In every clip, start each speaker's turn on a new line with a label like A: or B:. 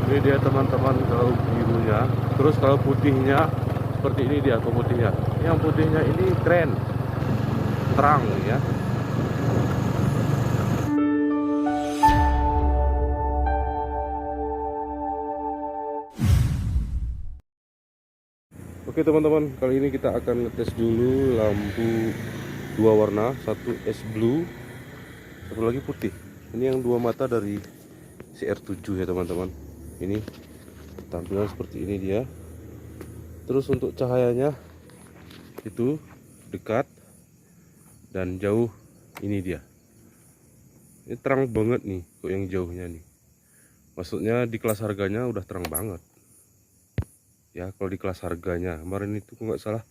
A: Ini dia teman-teman, kalau birunya, terus kalau putihnya seperti ini dia putihnya. Yang putihnya ini keren, terang ya. Oke teman-teman, kali ini kita akan ngetes dulu lampu dua warna, satu es blue, satu lagi putih. Ini yang dua mata dari CR7 ya teman-teman. Ini tampilan seperti ini dia. Terus untuk cahayanya itu dekat dan jauh, ini dia. Ini terang banget nih kok yang jauhnya nih. Maksudnya di kelas harganya udah terang banget. Ya kalau di kelas harganya kemarin itu nggak salah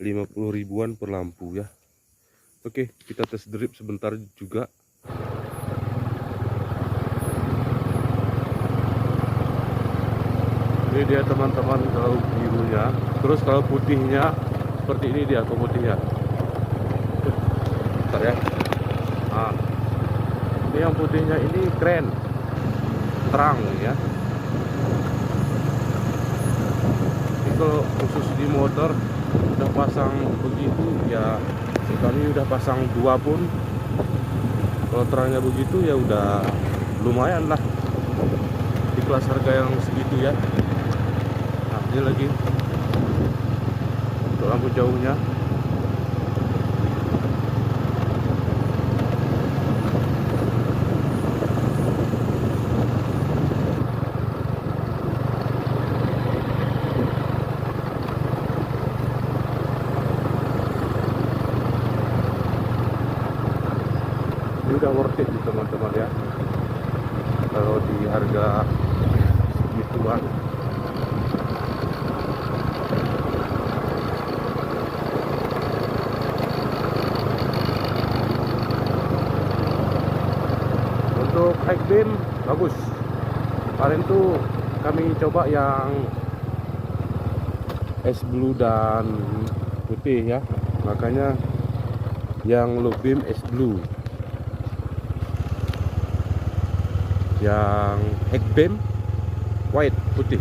A: 50 ribuan per lampu ya. Oke, kita tes drip sebentar juga. Ini dia teman-teman, kalau birunya, terus kalau putihnya seperti ini dia putihnya. Bentar ya. Nah, ini yang putihnya ini keren, terang ya. Kalau khusus di motor udah pasang begitu ya, kami udah pasang dua pun kalau terangnya begitu ya udah lumayan lah di kelas harga yang segitu ya. Nah ini lagi untuk lampu jauhnya. Ini udah worth it nih teman-teman ya, kalau di harga segituan. Untuk high beam bagus. Kemarin tuh kami coba yang es blue dan putih ya, makanya yang low beam es blue, yang high beam white putih.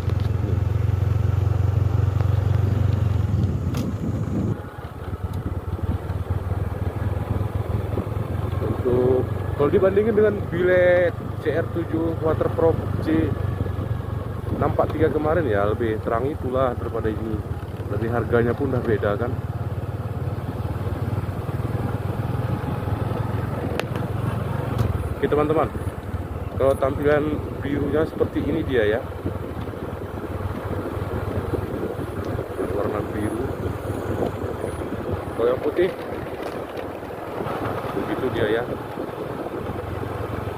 A: Untuk kalau dibandingin dengan bilet CR7 Waterproof C643 kemarin ya lebih terang itulah daripada ini. Lebih harganya pun udah beda kan. Oke teman-teman, kalau tampilan birunya seperti ini dia ya, warna biru. Kalau yang putih begitu dia ya.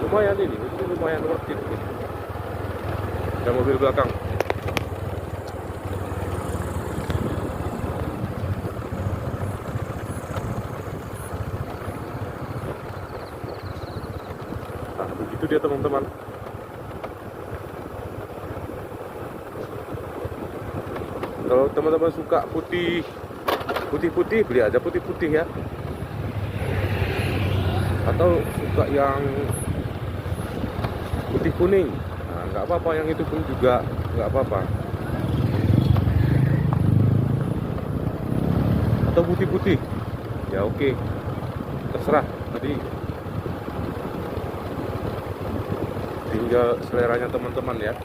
A: Lumayan ini lumayan worth it. Ada mobil belakang. Nah begitu dia teman-teman. Kalau teman-teman suka putih-putih, beli aja putih-putih ya. Atau suka yang putih kuning, nah nggak apa-apa, yang itu pun juga nggak apa-apa. Atau putih-putih, ya oke, terserah. Jadi tinggal seleranya teman-teman ya.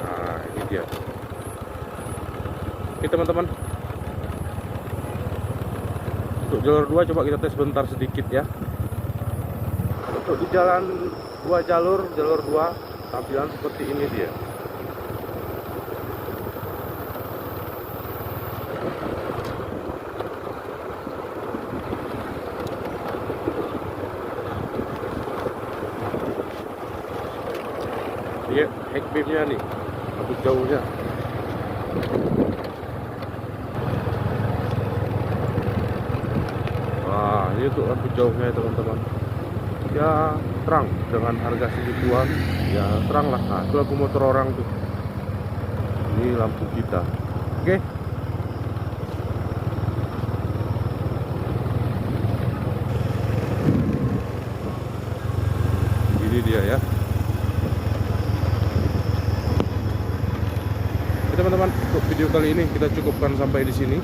A: Nah ini dia. Oke teman-teman, untuk jalur 2 coba kita tes bentar sedikit ya. Untuk di jalan 2 jalur 2 tampilan seperti ini dia. Ini head beamnya nih, lampu jauhnya. Wah ini untuk lampu jauhnya ya teman-teman. Ya terang dengan harga segituan, ya terang lah. Nah itu lampu motor orang tuh, ini lampu kita. Oke. Ini dia ya. teman-teman, untuk video kali ini kita cukupkan sampai di sini.